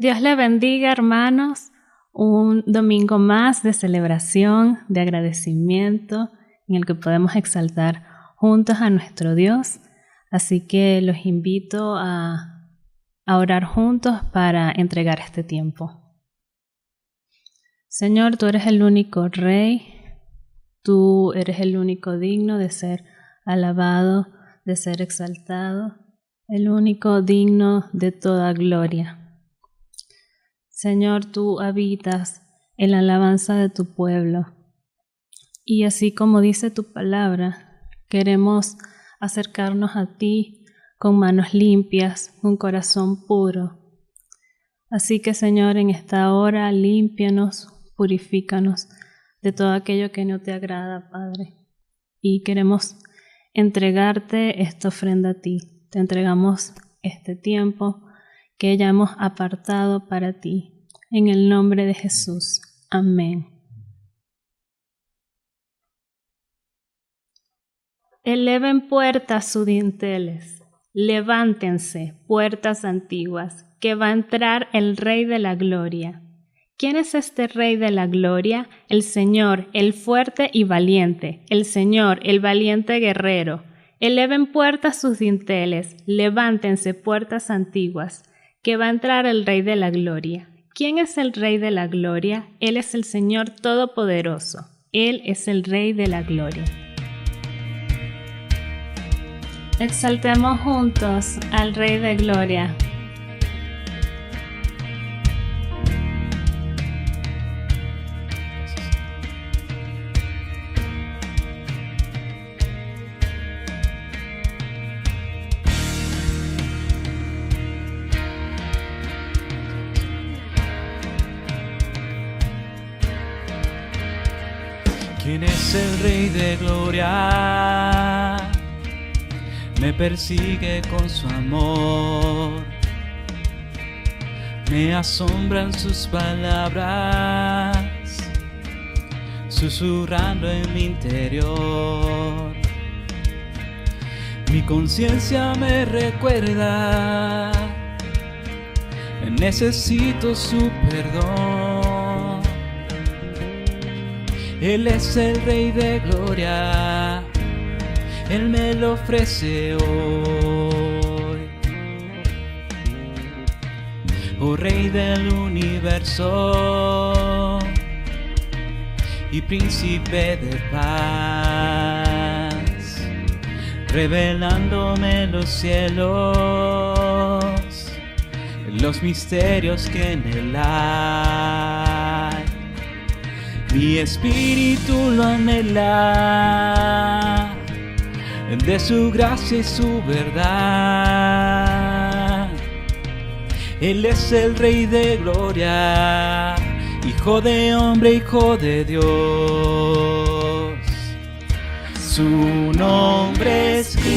Dios le bendiga, hermanos. Un domingo más de celebración, de agradecimiento, en el que podemos exaltar juntos a nuestro Dios. Así que los invito a orar juntos para entregar este tiempo. Señor, tú eres el único Rey, tú eres el único digno de ser alabado, de ser exaltado, el único digno de toda gloria. Señor, tú habitas en la alabanza de tu pueblo. Y así como dice tu palabra, queremos acercarnos a ti con manos limpias, un corazón puro. Así que, Señor, en esta hora, límpianos, purifícanos de todo aquello que no te agrada, Padre. Y queremos entregarte esta ofrenda a ti. Te entregamos este tiempo que ya hemos apartado para ti. En el nombre de Jesús. Amén. Eleven puertas sus dinteles, levántense, puertas antiguas, que va a entrar el Rey de la Gloria. ¿Quién es este Rey de la Gloria? El Señor, el fuerte y valiente, el Señor, el valiente guerrero. Eleven puertas sus dinteles, levántense, puertas antiguas, que va a entrar el Rey de la Gloria. ¿Quién es el Rey de la Gloria? Él es el Señor Todopoderoso. Él es el Rey de la Gloria. Exaltemos juntos al Rey de Gloria. ¿Quién es el Rey de Gloria? Me persigue con su amor, me asombran sus palabras, susurrando en mi interior. Mi conciencia me recuerda, necesito su perdón. Él es el Rey de Gloria, Él me lo ofrece hoy. Oh Rey del universo y Príncipe de paz, revelándome los cielos, los misterios que en él hay. Mi espíritu lo anhela, de su gracia y su verdad. Él es el Rey de Gloria, Hijo de hombre, Hijo de Dios. Su nombre es Cristo,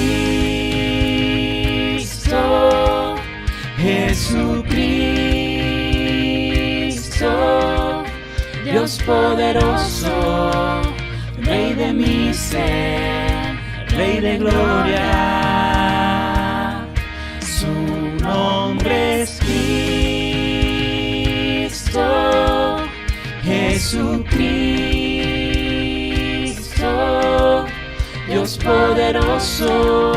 Jesucristo, Dios poderoso, Rey de mi ser, Rey de gloria. Su nombre es Cristo, Jesucristo, Dios poderoso,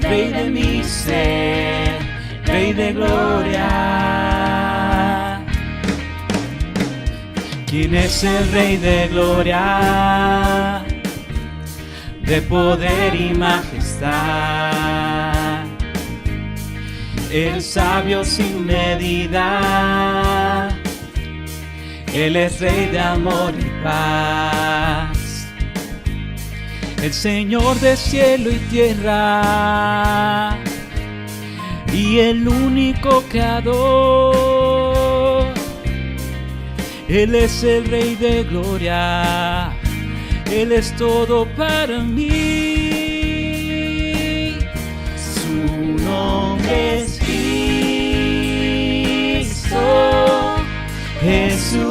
Rey de mi ser, Rey de gloria. ¿Quién es el Rey de gloria? De poder y majestad, el sabio sin medida, Él es Rey de amor y paz, el Señor de cielo y tierra, y el único creador. Él es el Rey de gloria, Él es todo para mí. Su nombre es Cristo, Jesucristo,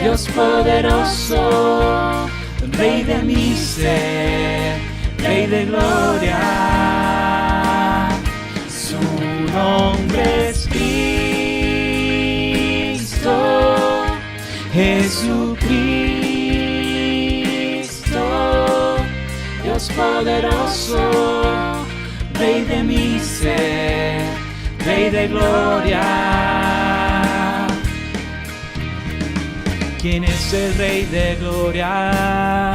Dios poderoso, Rey de mi ser, Rey de gloria. nombre es Cristo, Jesucristo, Dios poderoso, Rey de mi ser, Rey de gloria. ¿Quién es el Rey de gloria?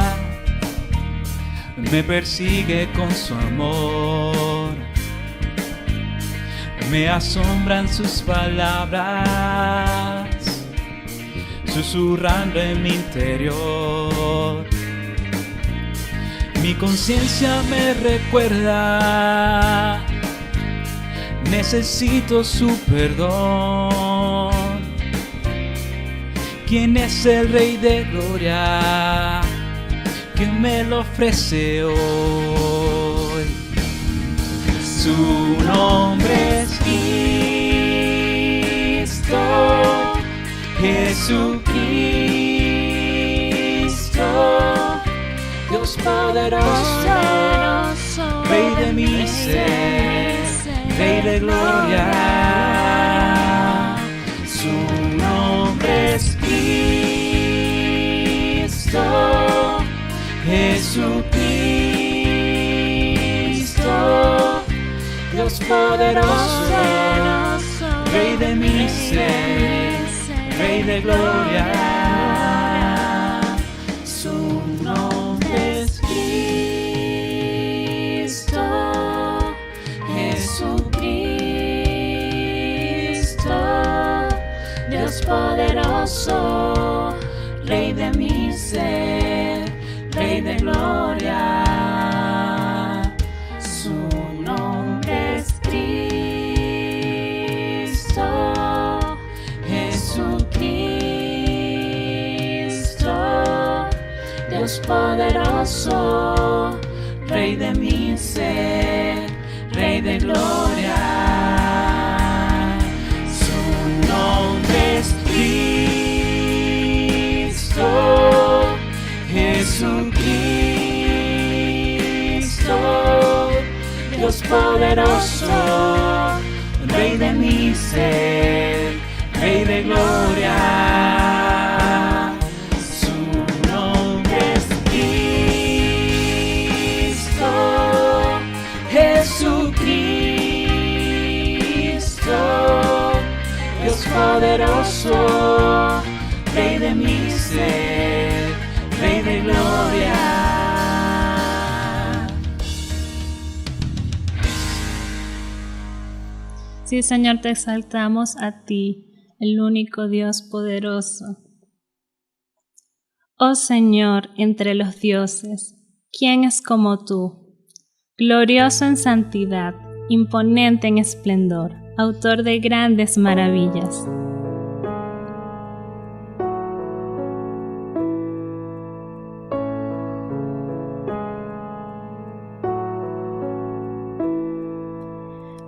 Me persigue con su amor, me asombran sus palabras, susurrando en mi interior. Mi conciencia me recuerda, necesito su perdón. ¿Quién es el Rey de gloria que me lo ofrece hoy? Su nombre es Cristo, Jesucristo, Dios poderoso, Rey de mi ser, Rey de gloria. Su nombre es Cristo, Jesucristo, Dios poderoso, Rey de mi ser, Rey de gloria. Su nombre es Cristo, Jesucristo, Dios poderoso, Rey de mi ser, Rey de gloria. Su nombre es Cristo, Jesucristo, Dios poderoso, Rey de mi ser, Rey de gloria. Su nombre es Cristo, Jesucristo, Dios poderoso, Rey de mi ser, Rey de gloria. Su nombre es Cristo, Jesucristo, Dios poderoso, Rey de mi ser, Rey de gloria. Sí, Señor, te exaltamos a ti, el único Dios poderoso. Oh Señor, entre los dioses, ¿quién es como tú? Glorioso en santidad, imponente en esplendor, autor de grandes maravillas.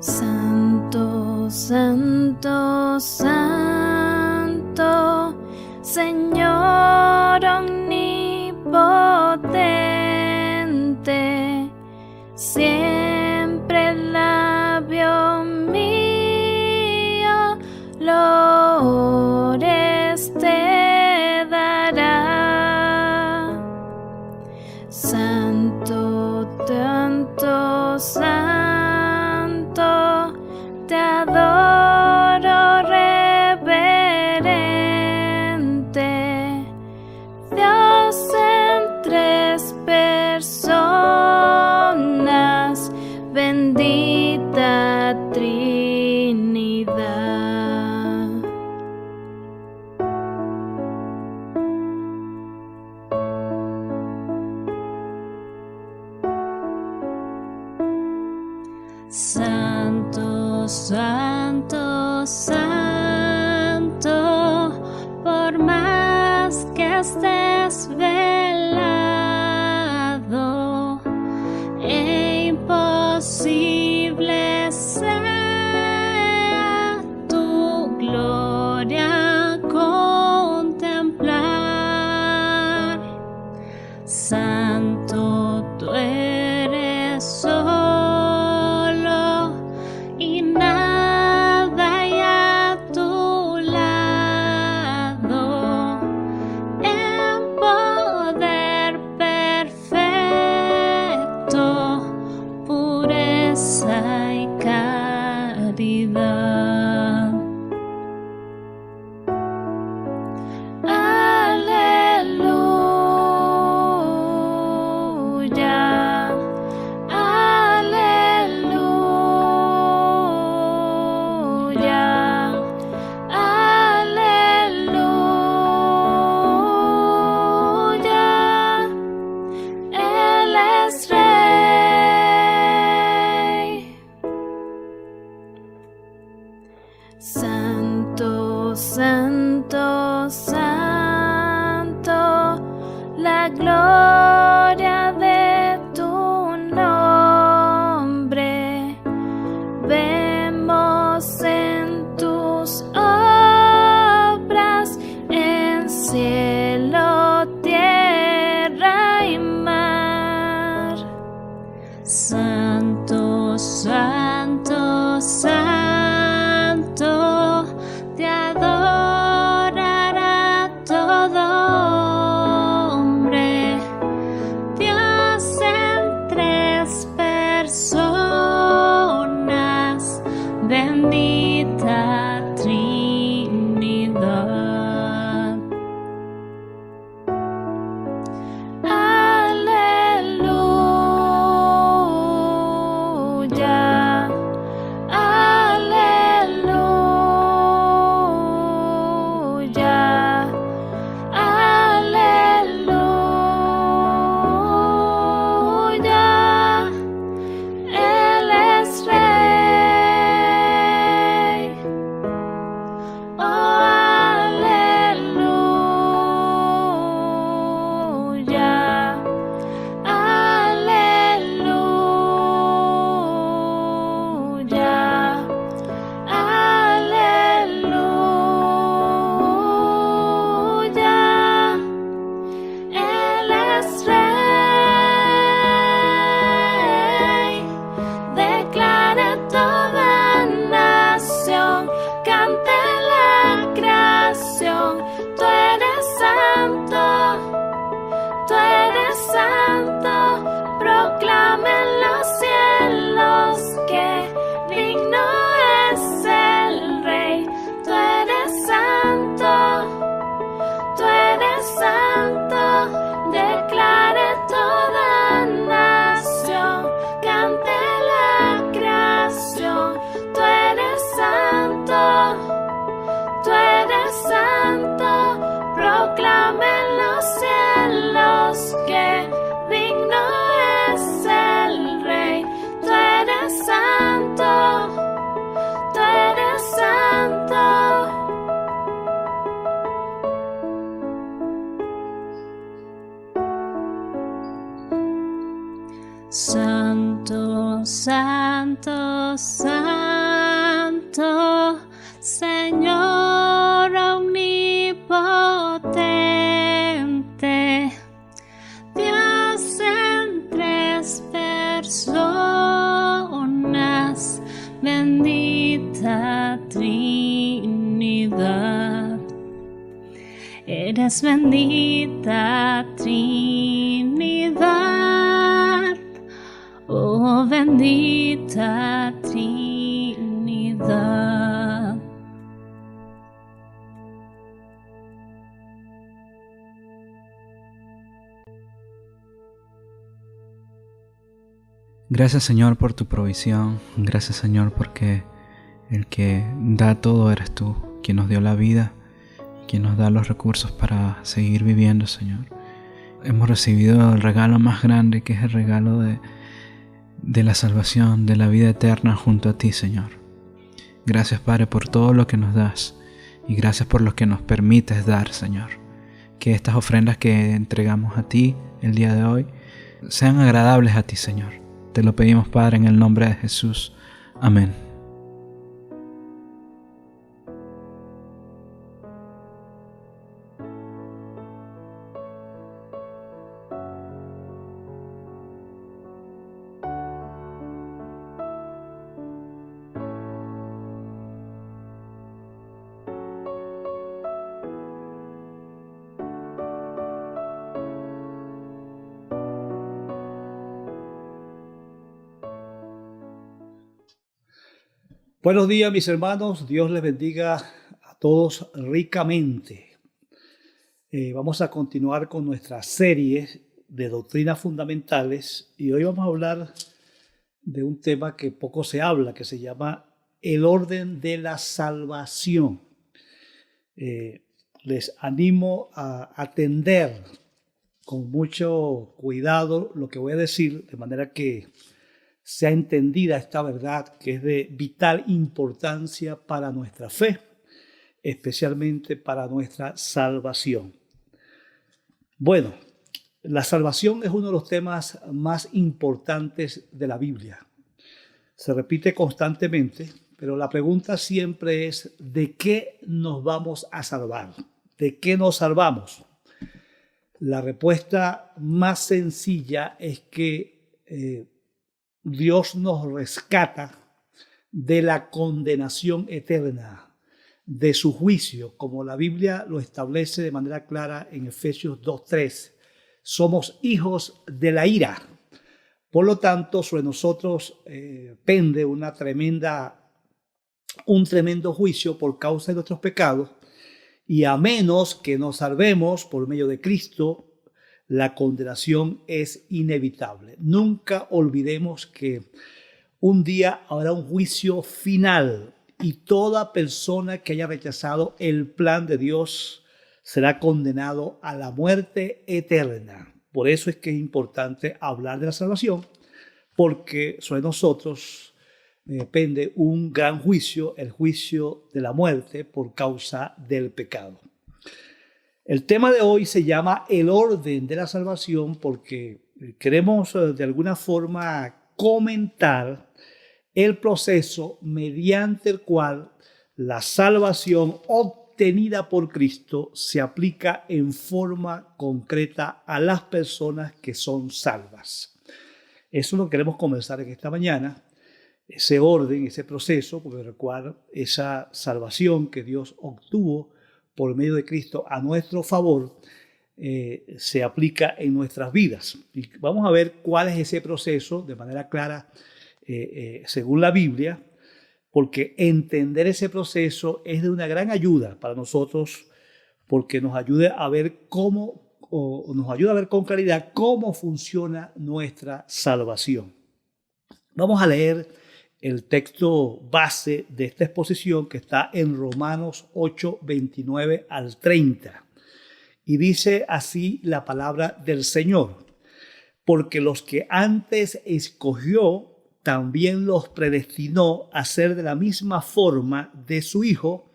Santo, santo, santo, Señor omnipotente, siempre el labio mío lores te dará. Santo, tanto, santo, te adoro reverente, Dios en tres personas, bendita Trinidad. Santo, santo, santo, por más que estés velado, e imposible sea tu gloria contemplar. Santo, tú eres solo y nada la gloria de tu nombre. Vemos en tus obras, en cielo, tierra y mar. Santo, santo, santo, te adorará todo hombre. Dios en tres personas, bendita Trinidad. Aleluya, aleluya, aleluya. Él es Rey. Oh, aleluya, aleluya, aleluya. Él es Rey. Declare toda nación, cante la creación. Tú eres santo, tú eres santo. Proclamen los cielos que digno es el Rey. Tú eres santo, tú eres santo. Declare toda nación, cante la creación. Tú eres santo, tú eres santo. Proclamen los cielos que digno es el Rey. Tú eres santo, tú eres santo. Santo, santo, santo, Señor omnipotente, Dios en tres personas, bendita Trinidad. Eres bendita Trinidad, oh bendita Trinidad. Gracias, Señor, por tu provisión. Gracias, Señor, porque el que da todo eres tú, quien nos dio la vida y quien nos da los recursos para seguir viviendo, Señor. Hemos recibido el regalo más grande, que es el regalo de la salvación, de la vida eterna junto a ti, Señor. Gracias, Padre, por todo lo que nos das y gracias por lo que nos permites dar, Señor. Que estas ofrendas que entregamos a ti el día de hoy sean agradables a ti, Señor. Te lo pedimos, Padre, en el nombre de Jesús. Amén. Buenos días, mis hermanos. Dios les bendiga a todos ricamente. Vamos a continuar con nuestra serie de doctrinas fundamentales y hoy vamos a hablar de un tema que poco se habla, que se llama el orden de la salvación. Les animo a atender con mucho cuidado lo que voy a decir, de manera que sea entendida esta verdad que es de vital importancia para nuestra fe, especialmente para nuestra salvación. Bueno, La salvación es uno de los temas más importantes de la Biblia. Se repite constantemente, pero la pregunta siempre es: ¿de qué nos vamos a salvar? ¿De qué nos salvamos? La respuesta más sencilla es que Dios nos rescata de la condenación eterna, de su juicio, como la Biblia lo establece de manera clara en Efesios 2:3. Somos hijos de la ira. Por lo tanto, sobre nosotros pende un tremendo juicio por causa de nuestros pecados, y a menos que nos salvemos por medio de Cristo, la condenación es inevitable. Nunca olvidemos que un día habrá un juicio final y toda persona que haya rechazado el plan de Dios será condenado a la muerte eterna. Por eso es que es importante hablar de la salvación, porque sobre nosotros depende un gran juicio, el juicio de la muerte por causa del pecado. El tema de hoy se llama el orden de la salvación, porque queremos de alguna forma comentar el proceso mediante el cual la salvación obtenida por Cristo se aplica en forma concreta a las personas que son salvas. Eso lo queremos comenzar en esta mañana, ese orden, ese proceso, porque recuerda esa salvación que Dios obtuvo por medio de Cristo a nuestro favor, se aplica en nuestras vidas. Y vamos a ver cuál es ese proceso de manera clara según la Biblia, porque entender ese proceso es de una gran ayuda para nosotros, porque nos ayuda a ver nos ayuda a ver con claridad cómo funciona nuestra salvación. Vamos a leer el texto base de esta exposición, que está en Romanos 8, 29 al 30. Y dice así la palabra del Señor: porque los que antes escogió, también los predestinó a ser de la misma forma de su Hijo,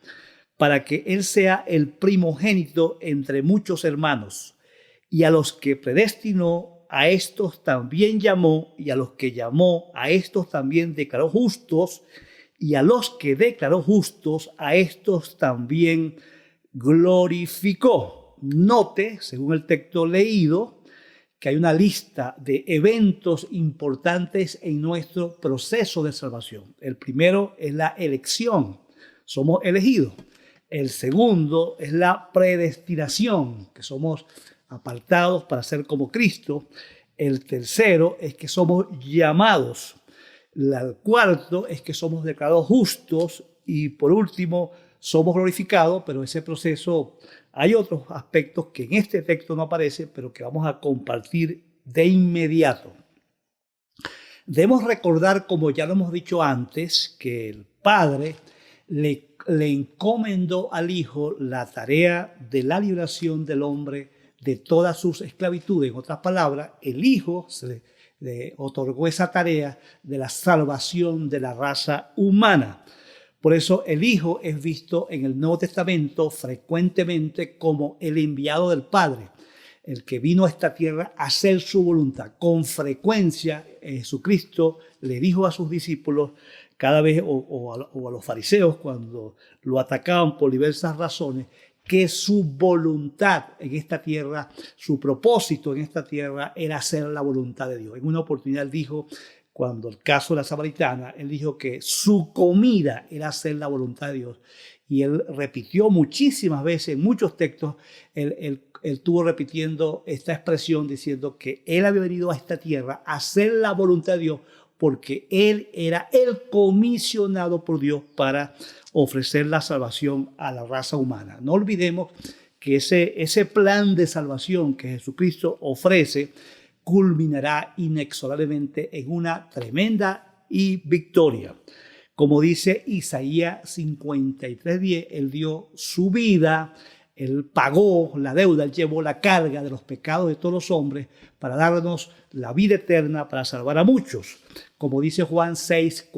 para que Él sea el primogénito entre muchos hermanos. Y a los que predestinó, a estos también llamó, y a los que llamó, a estos también declaró justos, y a los que declaró justos, a estos también glorificó. Note, según el texto leído, que hay una lista de eventos importantes en nuestro proceso de salvación. El primero es la elección, somos elegidos. El segundo es la predestinación, que somos apartados para ser como Cristo. El tercero es que somos llamados. El cuarto es que somos declarados justos. Y por último, somos glorificados, pero ese proceso, hay otros aspectos que en este texto no aparecen, pero que vamos a compartir de inmediato. Debemos recordar, como ya lo hemos dicho antes, que el Padre le encomendó al Hijo la tarea de la liberación del hombre de todas sus esclavitudes. En otras palabras, el Hijo se le otorgó esa tarea de la salvación de la raza humana. Por eso el Hijo es visto en el Nuevo Testamento frecuentemente como el enviado del Padre, el que vino a esta tierra a hacer su voluntad. Con frecuencia Jesucristo le dijo a sus discípulos cada vez, o a los fariseos cuando lo atacaban por diversas razones, que su voluntad en esta tierra, su propósito en esta tierra era hacer la voluntad de Dios. En una oportunidad él dijo, cuando el caso de la samaritana, él dijo que su comida era hacer la voluntad de Dios. Y él repitió muchísimas veces, en muchos textos, él estuvo repitiendo esta expresión diciendo que él había venido a esta tierra a hacer la voluntad de Dios, porque él era el comisionado por Dios para ofrecer la salvación a la raza humana. No olvidemos que ese plan de salvación que Jesucristo ofrece culminará inexorablemente en una tremenda victoria. Como dice Isaías 53:10, Él dio su vida, Él pagó la deuda, Él llevó la carga de los pecados de todos los hombres para darnos la vida eterna, para salvar a muchos. Como dice Juan 6,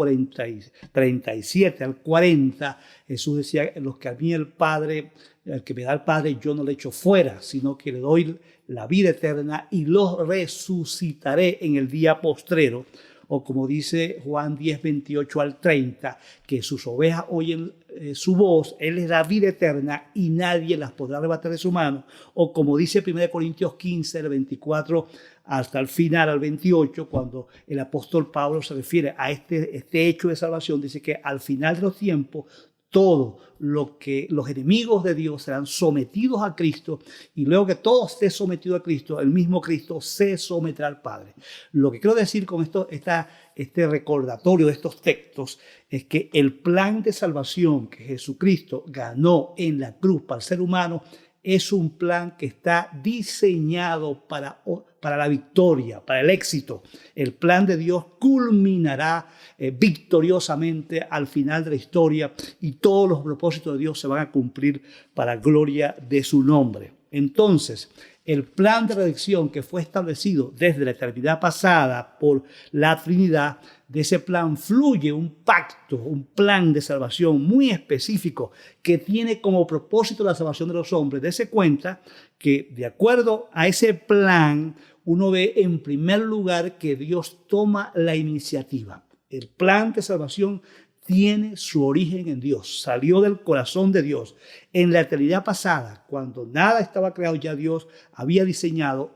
37 al 40, Jesús decía, los que a mí el Padre al que me da el Padre, yo no le echo fuera, sino que le doy la vida eterna y los resucitaré en el día postrero. O como dice Juan 10, 28 al 30, que sus ovejas oyen su voz, Él les da vida eterna y nadie las podrá arrebatar de su mano. O como dice 1 Corintios 15, del 24 hasta el final, al 28, cuando el apóstol Pablo se refiere a este hecho de salvación, dice que al final de los tiempos, todo lo que los enemigos de Dios serán sometidos a Cristo, y luego que todo esté sometido a Cristo, el mismo Cristo se someterá al Padre. Lo que quiero decir con esto, este recordatorio de estos textos, es que el plan de salvación que Jesucristo ganó en la cruz para el ser humano es un plan que está diseñado para la victoria, para el éxito. El plan de Dios culminará victoriosamente al final de la historia y todos los propósitos de Dios se van a cumplir para gloria de su nombre. Entonces, el plan de redención que fue establecido desde la eternidad pasada por la Trinidad, de ese plan fluye un pacto, un plan de salvación muy específico que tiene como propósito la salvación de los hombres. Dese cuenta que de acuerdo a ese plan, uno ve en primer lugar que Dios toma la iniciativa. El plan de salvación tiene su origen en Dios, salió del corazón de Dios. En la eternidad pasada, cuando nada estaba creado, ya Dios había diseñado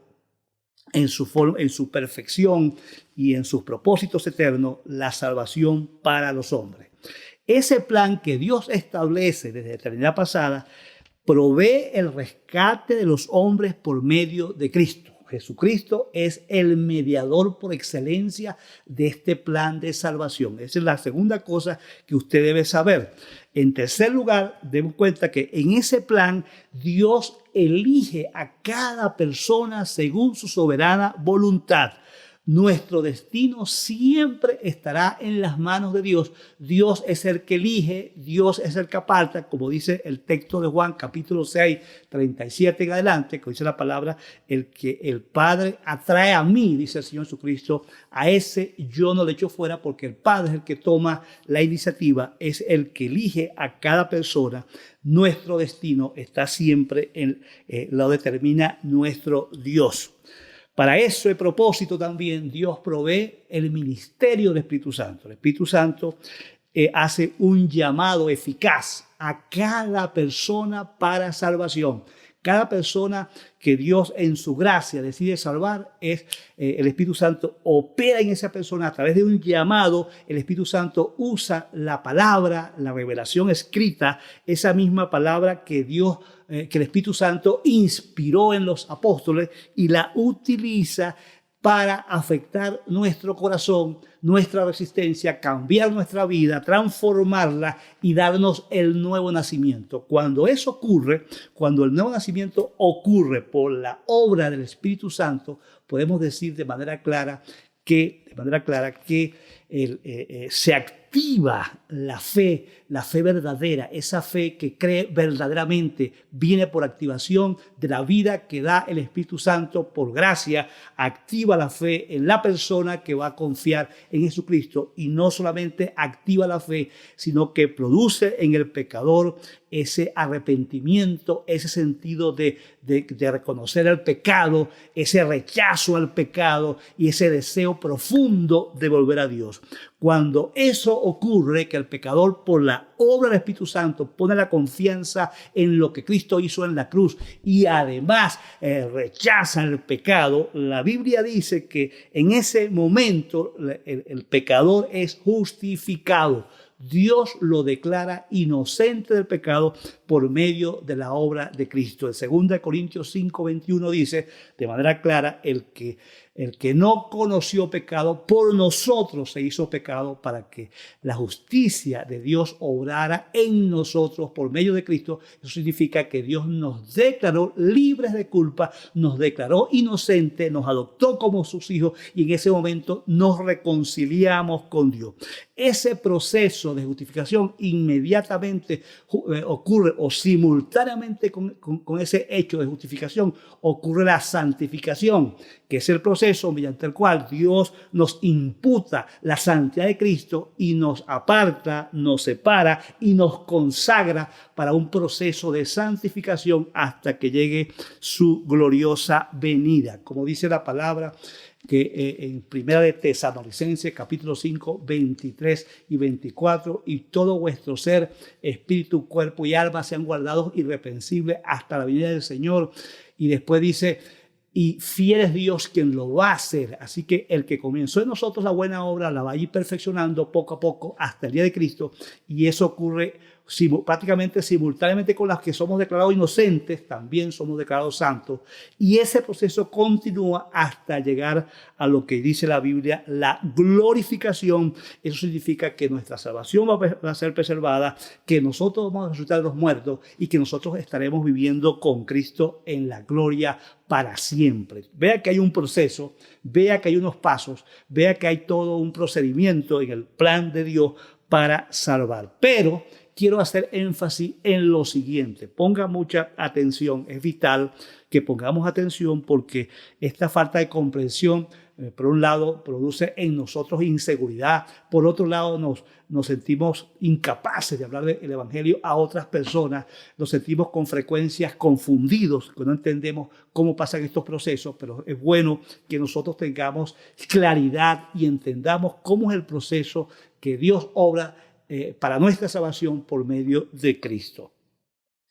en su perfección y en sus propósitos eternos la salvación para los hombres. Ese plan que Dios establece desde la eternidad pasada provee el rescate de los hombres por medio de Cristo. Jesucristo es el mediador por excelencia de este plan de salvación. Esa es la segunda cosa que usted debe saber. En tercer lugar, demos cuenta que en ese plan Dios elige a cada persona según su soberana voluntad. Nuestro destino siempre estará en las manos de Dios. Dios es el que elige, Dios es el que aparta, como dice el texto de Juan, capítulo 6, 37 en adelante, que dice la palabra, el que el Padre atrae a mí, dice el Señor Jesucristo, a ese yo no le echo fuera, porque el Padre es el que toma la iniciativa, es el que elige a cada persona. Nuestro destino está siempre lo determina nuestro Dios. Para ese propósito también Dios provee el ministerio del Espíritu Santo. El Espíritu Santo hace un llamado eficaz a cada persona para salvación. Cada persona que Dios en su gracia decide salvar, el Espíritu Santo opera en esa persona a través de un llamado. El Espíritu Santo usa la palabra, la revelación escrita, esa misma palabra que el Espíritu Santo inspiró en los apóstoles y la utiliza para afectar nuestro corazón, nuestra resistencia, cambiar nuestra vida, transformarla y darnos el nuevo nacimiento. Cuando eso ocurre, cuando el nuevo nacimiento ocurre por la obra del Espíritu Santo, podemos decir de manera clara que se activa la fe verdadera, esa fe que cree verdaderamente, viene por activación de la vida que da el Espíritu Santo por gracia, activa la fe en la persona que va a confiar en Jesucristo y no solamente activa la fe, sino que produce en el pecador ese arrepentimiento, ese sentido de reconocer el pecado, ese rechazo al pecado y ese deseo profundo de volver a Dios. Cuando eso ocurre, que el pecador por la obra del Espíritu Santo pone la confianza en lo que Cristo hizo en la cruz y además rechaza el pecado, la Biblia dice que en ese momento el pecador es justificado. Dios lo declara inocente del pecado por medio de la obra de Cristo. En 2 Corintios 5, 21 dice de manera clara, el que no conoció pecado, por nosotros se hizo pecado para que la justicia de Dios obrara en nosotros por medio de Cristo. Eso significa que Dios nos declaró libres de culpa, nos declaró inocentes, nos adoptó como sus hijos y en ese momento nos reconciliamos con Dios. Ese proceso de justificación inmediatamente ocurre o simultáneamente con ese hecho de justificación ocurre la santificación, que es el proceso mediante el cual Dios nos imputa la santidad de Cristo y nos aparta, nos separa y nos consagra para un proceso de santificación hasta que llegue su gloriosa venida. Como dice la palabra que en Primera de Tesalonicenses, capítulo 5, 23 y 24, y todo vuestro ser, espíritu, cuerpo y alma sean guardados irreprensibles hasta la venida del Señor. Y después dice, y fiel es Dios quien lo va a hacer. Así que el que comenzó en nosotros la buena obra la va a ir perfeccionando poco a poco hasta el día de Cristo. Y eso ocurre prácticamente simultáneamente con las que somos declarados inocentes, también somos declarados santos. Y ese proceso continúa hasta llegar a lo que dice la Biblia, la glorificación. Eso significa que nuestra salvación va a ser preservada, que nosotros vamos a resucitar de los muertos y que nosotros estaremos viviendo con Cristo en la gloria para siempre. Vea que hay un proceso, vea que hay unos pasos, vea que hay todo un procedimiento en el plan de Dios para salvar. Pero quiero hacer énfasis en lo siguiente. Ponga mucha atención. Es vital que pongamos atención porque esta falta de comprensión, por un lado, produce en nosotros inseguridad. Por otro lado, nos sentimos incapaces de hablar del Evangelio a otras personas. Nos sentimos con frecuencias confundidos, que no entendemos cómo pasan estos procesos, pero es bueno que nosotros tengamos claridad y entendamos cómo es el proceso que Dios obra para nuestra salvación por medio de Cristo.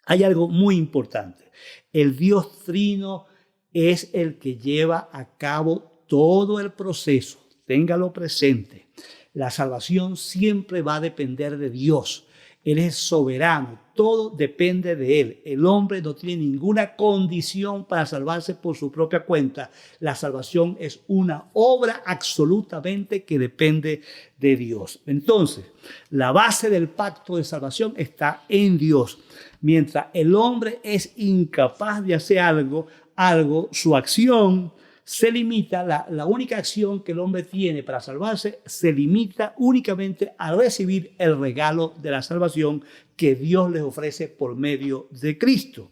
Hay algo muy importante. El Dios Trino es el que lleva a cabo todo el proceso. Téngalo presente. La salvación siempre va a depender de Dios. Él es soberano. Todo depende de Él. El hombre no tiene ninguna condición para salvarse por su propia cuenta. La salvación es una obra absolutamente que depende de Dios. Entonces, la base del pacto de salvación está en Dios. Mientras el hombre es incapaz de hacer algo, su acción se limita, la única acción que el hombre tiene para salvarse se limita únicamente a recibir el regalo de la salvación que Dios les ofrece por medio de Cristo.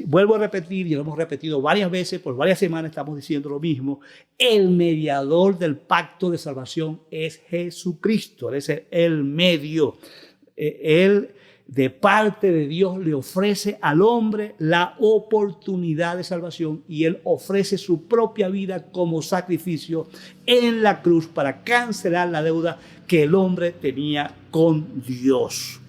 Vuelvo a repetir, y lo hemos repetido varias veces, por varias semanas estamos diciendo lo mismo, el mediador del pacto de salvación es Jesucristo, Él es el medio. Él, de parte de Dios, le ofrece al hombre la oportunidad de salvación y Él ofrece su propia vida como sacrificio en la cruz para cancelar la deuda que el hombre tenía con Dios.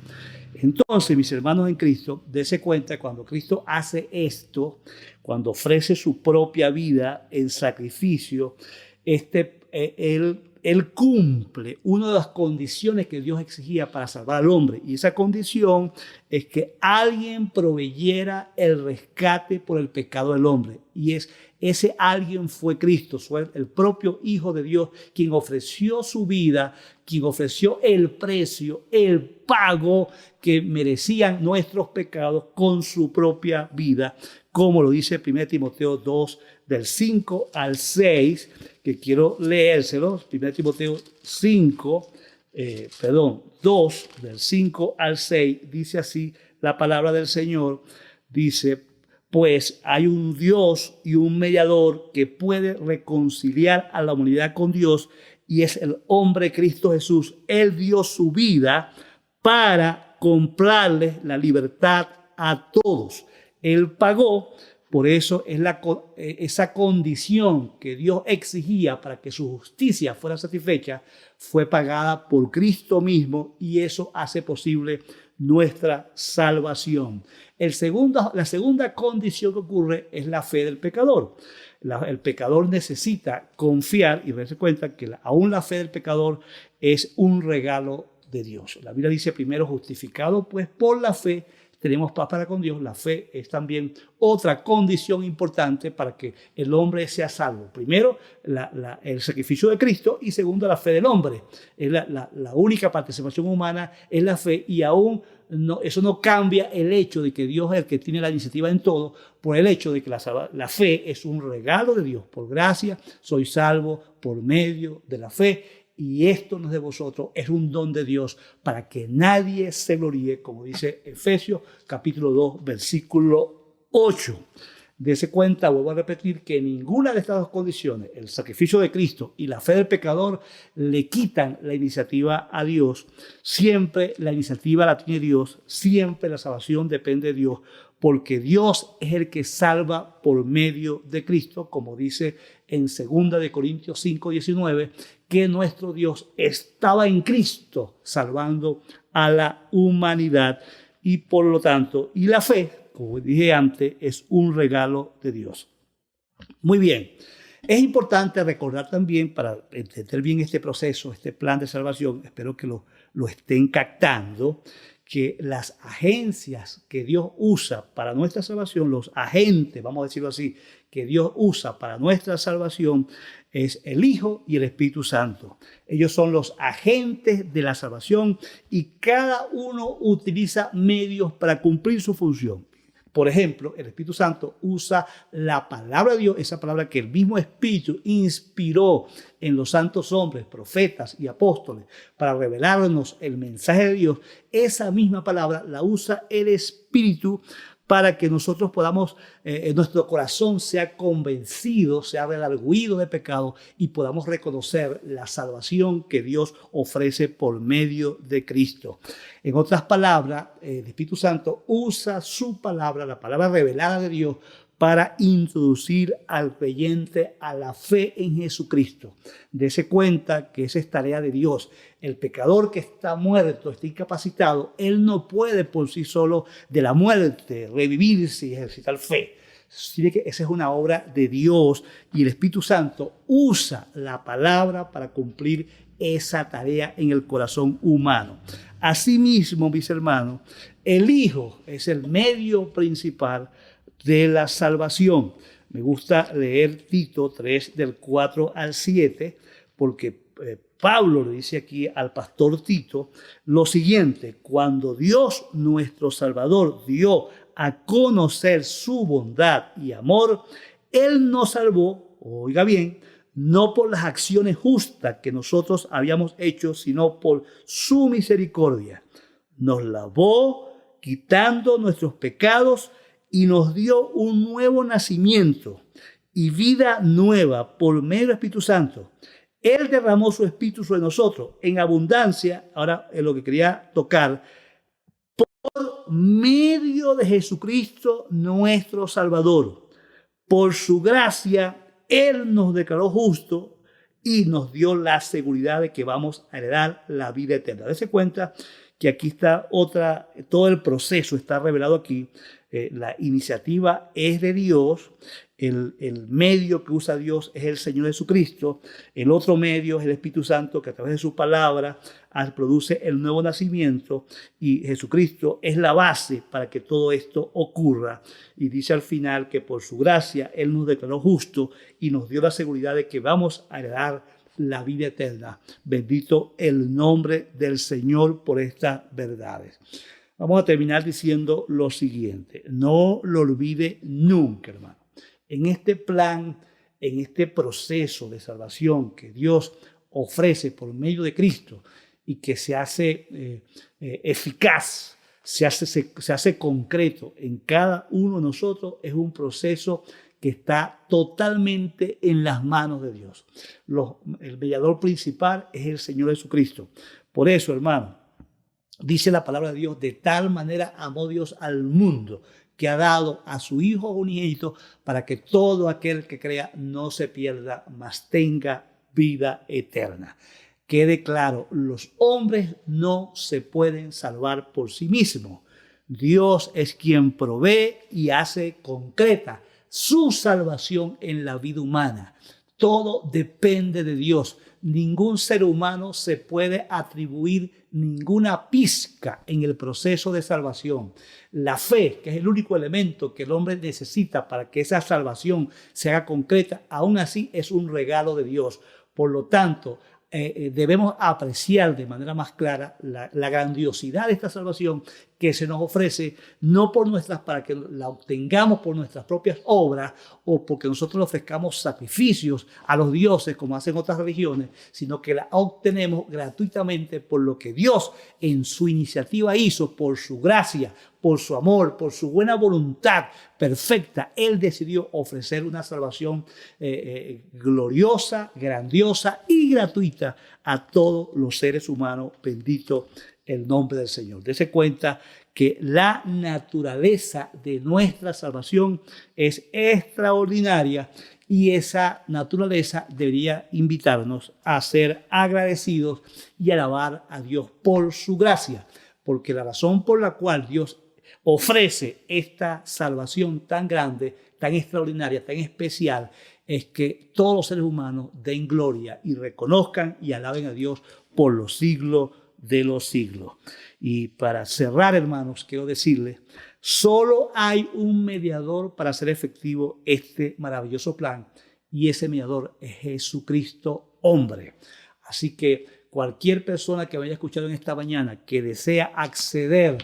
Entonces, mis hermanos en Cristo, dése cuenta cuando Cristo hace esto, cuando ofrece su propia vida en sacrificio, Él cumple una de las condiciones que Dios exigía para salvar al hombre. Y esa condición es que alguien proveyera el rescate por el pecado del hombre. Y ese alguien fue Cristo, fue el propio Hijo de Dios, quien ofreció su vida, quien ofreció el precio, el pago que merecían nuestros pecados con su propia vida, como lo dice 1 Timoteo 2, del 5 al 6, que quiero leérselo. 1 Timoteo 2, del 5 al 6, dice así la palabra del Señor, dice: pues hay un Dios y un mediador que puede reconciliar a la humanidad con Dios, y es el hombre Cristo Jesús. Él dio su vida para comprarle la libertad a todos. Él pagó. Por eso es esa condición que Dios exigía para que su justicia fuera satisfecha, fue pagada por Cristo mismo, y eso hace posible nuestra salvación. La segunda condición que ocurre es la fe del pecador. El pecador necesita confiar y darse cuenta que aún la fe del pecador es un regalo de Dios. La Biblia dice: primero, justificado pues por la fe tenemos paz para con Dios. La fe es también otra condición importante para que el hombre sea salvo. Primero, el sacrificio de Cristo, y segundo, la fe del hombre. Es la única participación humana es la fe, y aún eso no cambia el hecho de que Dios es el que tiene la iniciativa en todo, por el hecho de que la fe es un regalo de Dios. Por gracia soy salvo por medio de la fe. Y esto no es de vosotros, es un don de Dios para que nadie se gloríe, como dice Efesios capítulo 2, versículo 8. Dese cuenta, vuelvo a repetir, que ninguna de estas dos condiciones, el sacrificio de Cristo y la fe del pecador, le quitan la iniciativa a Dios. Siempre la iniciativa la tiene Dios, siempre la salvación depende de Dios, porque Dios es el que salva por medio de Cristo, como dice en 2 Corintios 5:19, que nuestro Dios estaba en Cristo salvando a la humanidad. Y por lo tanto, y la fe, como dije antes, es un regalo de Dios. Muy bien. Es importante recordar también, para entender bien este proceso, este plan de salvación, espero que lo estén captando, que las agencias que Dios usa para nuestra salvación, los agentes, vamos a decirlo así, que Dios usa para nuestra salvación, es el Hijo y el Espíritu Santo. Ellos son los agentes de la salvación y cada uno utiliza medios para cumplir su función. Por ejemplo, el Espíritu Santo usa la palabra de Dios, esa palabra que el mismo Espíritu inspiró en los santos hombres, profetas y apóstoles para revelarnos el mensaje de Dios. Esa misma palabra la usa el Espíritu para que nosotros podamos, nuestro corazón sea convencido, sea redarguido de pecado y podamos reconocer la salvación que Dios ofrece por medio de Cristo. En otras palabras, el Espíritu Santo usa su palabra, la palabra revelada de Dios, para introducir al creyente a la fe en Jesucristo. Dese cuenta que esa es tarea de Dios. El pecador que está muerto, está incapacitado, él no puede por sí solo de la muerte revivirse y ejercitar fe. Esa es una obra de Dios y el Espíritu Santo usa la palabra para cumplir esa tarea en el corazón humano. Asimismo, mis hermanos, el Hijo es el medio principal de la salvación. Me gusta leer Tito 3 del 4 al 7 porque Pablo le dice aquí al pastor Tito lo siguiente: cuando Dios nuestro Salvador dio a conocer su bondad y amor, Él nos salvó, oiga bien, no por las acciones justas que nosotros habíamos hecho, sino por su misericordia. Nos lavó quitando nuestros pecados y nos dio un nuevo nacimiento y vida nueva por medio del Espíritu Santo. Él derramó su Espíritu sobre nosotros en abundancia. Ahora es lo que quería tocar. Por medio de Jesucristo nuestro Salvador. Por su gracia, Él nos declaró justos y nos dio la seguridad de que vamos a heredar la vida eterna. Dese cuenta que aquí está todo el proceso está revelado aquí. La iniciativa es de Dios, el medio que usa Dios es el Señor Jesucristo, el otro medio es el Espíritu Santo que a través de su palabra produce el nuevo nacimiento y Jesucristo es la base para que todo esto ocurra. Y dice al final que por su gracia Él nos declaró justos y nos dio la seguridad de que vamos a heredar la vida eterna. Bendito el nombre del Señor por estas verdades. Vamos a terminar diciendo lo siguiente. No lo olvide nunca, hermano. En este plan, en este proceso de salvación que Dios ofrece por medio de Cristo y que se hace eficaz, se hace concreto en cada uno de nosotros, es un proceso que está totalmente en las manos de Dios. El mediador principal es el Señor Jesucristo. Por eso, hermano, dice la palabra de Dios: de tal manera amó Dios al mundo que ha dado a su Hijo unigénito para que todo aquel que crea no se pierda, mas tenga vida eterna. Quede claro, los hombres no se pueden salvar por sí mismos. Dios es quien provee y hace concreta su salvación en la vida humana. Todo depende de Dios. Ningún ser humano se puede atribuir ninguna pizca en el proceso de salvación. La fe, que es el único elemento que el hombre necesita para que esa salvación se haga concreta, aún así es un regalo de Dios. Por lo tanto, debemos apreciar de manera más clara la grandiosidad de esta salvación que se nos ofrece, no para que la obtengamos por nuestras propias obras o porque nosotros le ofrezcamos sacrificios a los dioses como hacen otras religiones, sino que la obtenemos gratuitamente por lo que Dios en su iniciativa hizo, por su gracia, por su amor, por su buena voluntad perfecta. Él decidió ofrecer una salvación gloriosa, grandiosa y gratuita a todos los seres humanos. Bendito el nombre del Señor. Dese cuenta que la naturaleza de nuestra salvación es extraordinaria y esa naturaleza debería invitarnos a ser agradecidos y alabar a Dios por su gracia, porque la razón por la cual Dios ofrece esta salvación tan grande, tan extraordinaria, tan especial, es que todos los seres humanos den gloria y reconozcan y alaben a Dios por los siglos de los siglos. Y para cerrar, hermanos, quiero decirles, solo hay un mediador para hacer efectivo este maravilloso plan, y ese mediador es Jesucristo, hombre. Así que cualquier persona que vaya a escuchar en esta mañana que desea acceder,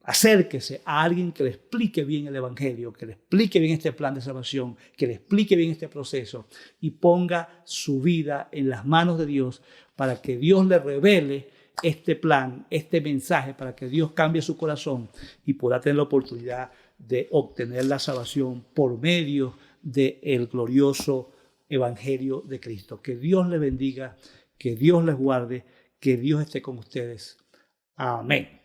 acérquese a alguien que le explique bien el Evangelio, que le explique bien este plan de salvación, que le explique bien este proceso y ponga su vida en las manos de Dios para que Dios le revele este plan, este mensaje, para que Dios cambie su corazón y pueda tener la oportunidad de obtener la salvación por medio del glorioso Evangelio de Cristo. Que Dios les bendiga, que Dios les guarde, que Dios esté con ustedes. Amén.